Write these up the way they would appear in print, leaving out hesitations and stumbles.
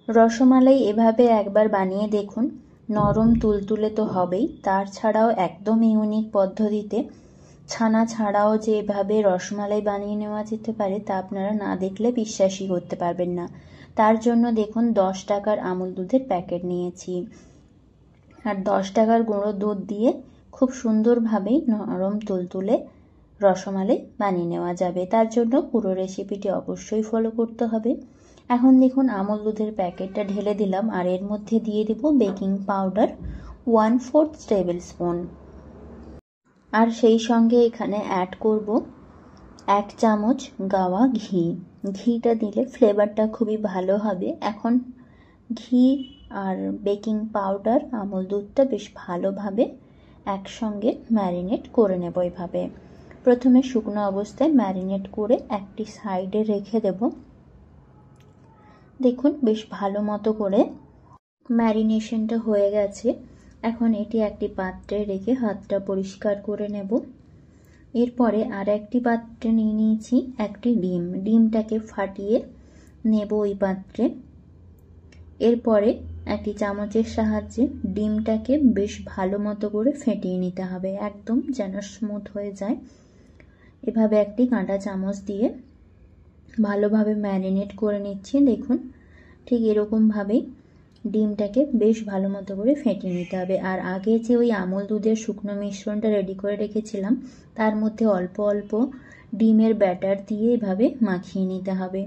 রসমালাই এভাবে একবার বানিয়ে দেখুন, নরম তুলতুলে তো হবেই, তার ছাড়াও একদম ইউনিক পদ্ধতিতে ছানা ছাড়াও যে এভাবে রসমালাই বানিয়ে নেওয়া যেতে পারে তা আপনারা না দেখলে বিশ্বাসই করতে পারবেন না। তার জন্য দেখুন 10 টাকার আমুল দুধের প্যাকেট নিয়েছি, আর 10 টাকার গুঁড়ো দুধ দিয়ে খুব সুন্দরভাবেই নরম তুলতুলে রসমালাই বানিয়ে নেওয়া যাবে। তার জন্য পুরো রেসিপিটি অবশ্যই ফলো করতে হবে। এখন দেখুন আমুল দুধের প্যাকেটটা ঢেলে দিলাম, আর এর মধ্যে দিয়ে দেব বেকিং পাউডার 1/4 টেবিল স্পুন, আর সেই সঙ্গে এখানে অ্যাড করব 1 চামচ গাওয়া ঘি। ঘিটা দিলে ফ্লেভারটা খুবই ভালো হবে। এখন ঘি আর বেকিং পাউডার আমুল দুধটা বেশ ভালোভাবে একসঙ্গে ম্যারিনেট করে নেব। এইভাবে প্রথমে শুকনো অবস্থায় ম্যারিনেট করে একটি সাইডে রেখে দেব। দেখুন বেশ ভালো মতো করে ম্যারিনেশনটা হয়ে গেছে। এখন এটি একটি পাত্রে রেখে হাতটা পরিষ্কার করে নেব। এরপরে আর একটি পাত্রে নিয়ে নিয়েছি একটি ডিম, ডিমটাকে ফাটিয়ে নেব ওই পাত্রে। এরপরে একটি চামচের সাহায্যে ডিমটাকে বেশ ভালো মতো করে ফেটিয়ে নিতে হবে, একদম যেন স্মুথ হয়ে যায়। এভাবে একটি কাঁটা চামচ দিয়ে ভালোভাবে ম্যারিনেট করে নিচ্ছি। দেখুন ঠিক এরকমভাবেই ডিমটাকে বেশ ভালো মতো করে ফেটিয়ে নিতে হবে। আর আগে যে ওই আমুল দুধের শুকনো মিশ্রণটা রেডি করে রেখেছিলাম তার মধ্যে অল্প অল্প ডিমের ব্যাটার দিয়ে এভাবে মাখিয়ে নিতে হবে।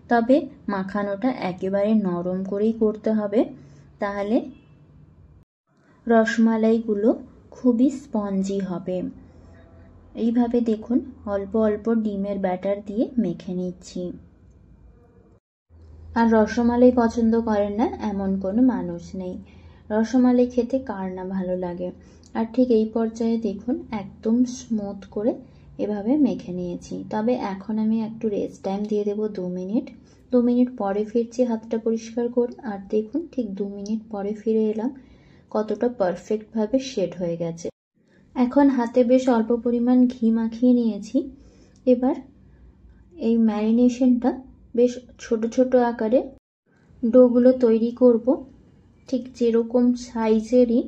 তবে মাখানোটা একেবারে নরম করেই করতে হবে, তাহলে রসমালাইগুলো খুবই স্পঞ্জি হবে। এইভাবে দেখুন অল্প অল্প ডিমের ব্যাটার দিয়ে মেখে নিচ্ছি। আর রসমালাই পছন্দ করেন না এমন কোনো মানুষ নেই, রসমালাই খেতে কার না ভালো লাগে। আর ঠিক এই পর্যায়ে দেখুন একদম স্মুথ করে এভাবে মেখে নিয়েছি। তবে এখন আমি একটু রেস্ট টাইম দিয়ে দেবো 2 মিনিট। 2 মিনিট পরে ফিরছি হাতটা পরিষ্কার করে, আর দেখুন ঠিক 2 মিনিট পরে ফিরে এলাম, কতটা পারফেক্টভাবে সেট হয়ে গেছে। এখন হাতে বেশ অল্প পরিমাণ ঘি মাখিয়ে নিয়েছি। এবার এই ম্যারিনেশনটা বেশ ছোট ছোট আকারে ডোগুলো তৈরি করব, ঠিক যেরকম সাইজেরই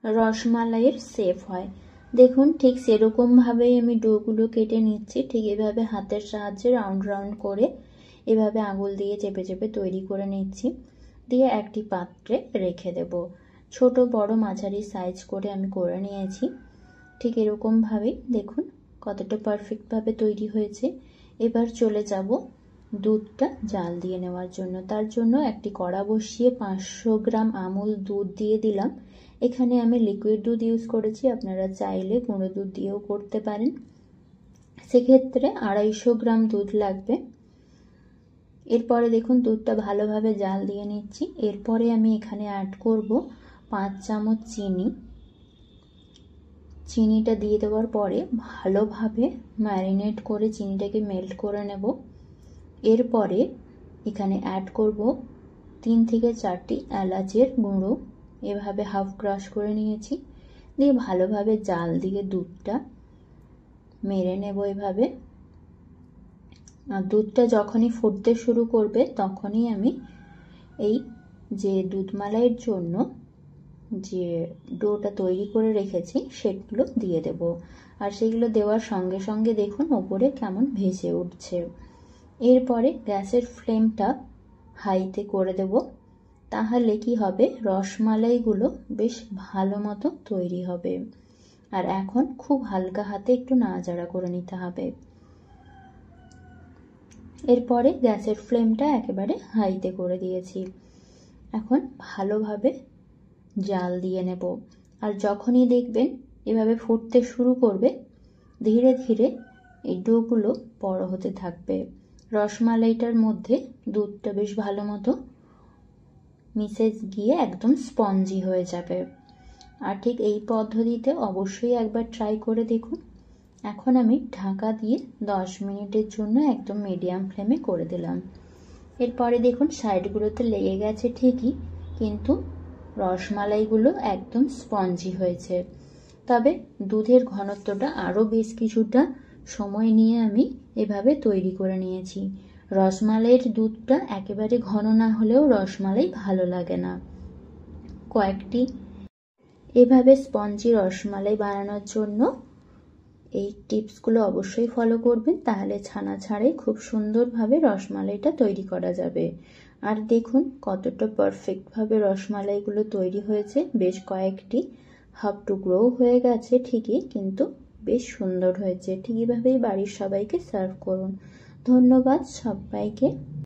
রসমালাইয়ের শেপ হয়। দেখুন ঠিক সেরকমভাবেই আমি ডোগুলো কেটে নিচ্ছি। ঠিক এভাবে হাতের সাহায্যে রাউন্ড রাউন্ড করে এভাবে আঙুল দিয়ে চেপে চেপে তৈরি করে নিচ্ছি, দিয়ে একটি পাত্রে রেখে দেব। ছোট বড় মাঝারি সাইজ করে আমি করে নিয়েছি। ঠিক এরকমভাবেই দেখুন কতটা পারফেক্টভাবে তৈরি হয়েছে। এবার চলে যাব দুধটা জাল দিয়ে নেওয়ার জন্য। তার জন্য একটি কড়া বসিয়ে 500 গ্রাম আমুল দুধ দিয়ে দিলাম। এখানে আমি লিকুইড দুধ ইউজ করেছি, আপনারা চাইলে গুঁড়ো দুধ দিয়েও করতে পারেন। সেক্ষেত্রে 250 গ্রাম দুধ লাগবে। এরপরে দেখুন দুধটা ভালোভাবে জাল দিয়ে নিচ্ছি। এরপরে আমি এখানে অ্যাড করব 5 চামচ চিনি। চিনিটা দিয়ে দেওয়ার পরে ভালোভাবে ম্যারিনেট করে চিনিটাকে মেল্ট করে নেব। এরপরে এখানে অ্যাড করব 3 থেকে 4টি এলাচের গুঁড়ো, এভাবে হাফ ক্রাশ করে নিয়েছি। দিয়ে ভালোভাবে জাল দিয়ে দুধটা মেরে নেব এভাবে। আর দুধটা যখনই ফুটতে শুরু করবে তখনই আমি এই যে দুধমালাইয়ের জন্য যে ডোটা তৈরি করে রেখেছি সেগুলো দিয়ে দেব। আর সেগুলো দেওয়ার সঙ্গে সঙ্গে দেখুন ওপরে কেমন ভেসে উঠছে। এরপরে গ্যাসের ফ্লেমটা হাইতে করে দেব, তাহলে কি হবে রসমালাইগুলো বেশ ভালো মতো তৈরি হবে। আর এখন খুব হালকা হাতে একটু নাড়াচাড়া করে নিতে হবে। এরপরে গ্যাসের ফ্লেমটা একেবারে হাইতে করে দিয়েছি। এখন ভালোভাবে জাল দিয়ে নেব। আর যখনই দেখবেন এভাবে ফুটতে শুরু করবে ধীরে ধীরে এই ডোগুলো বড় হতে থাকবে। রসমালাইটার মধ্যে দুধটা বেশ ভালো মতো মিশে গিয়ে একদম স্পঞ্জি হয়ে যাবে। আর ঠিক এই পদ্ধতিতে অবশ্যই একবার ট্রাই করে দেখুন। এখন আমি ঢাকা দিয়ে 10 মিনিটের জন্য একদম মিডিয়াম ফ্লেমে করে দিলাম। এরপরে দেখুন সাইডগুলোতে লেগে গেছে ঠিকই, কিন্তু রসমালাইগুলো একদম স্পঞ্জি হয়েছে। তবে দুধের ঘনত্বটা আরও বেশ কিছুটা সময় নিয়ে আমি এভাবে তৈরি করে নিয়েছি। রসমালাইয়ের দুধটা একেবারে ঘন না হলেও রসমালাই ভালো লাগে না। কয়েকটি এভাবে স্পঞ্জি রসমালাই বানানোর জন্য এই টিপসগুলো অবশ্যই ফলো করবেন, তাহলে ছানা ছাড়াই খুব সুন্দরভাবে রসমালাইটা তৈরি করা যাবে। আর দেখুন কতটা পারফেক্টভাবে রসমালাইগুলো তৈরি হয়েছে। বেশ কয়েকটি হাফ টুকরোও হয়ে গেছে ঠিকই, কিন্তু বেশ সুন্দর হয়েছে। ঠিক এইভাবেই বাড়ির সবাইকে সার্ভ করুন। ধন্যবাদ সবাইকে।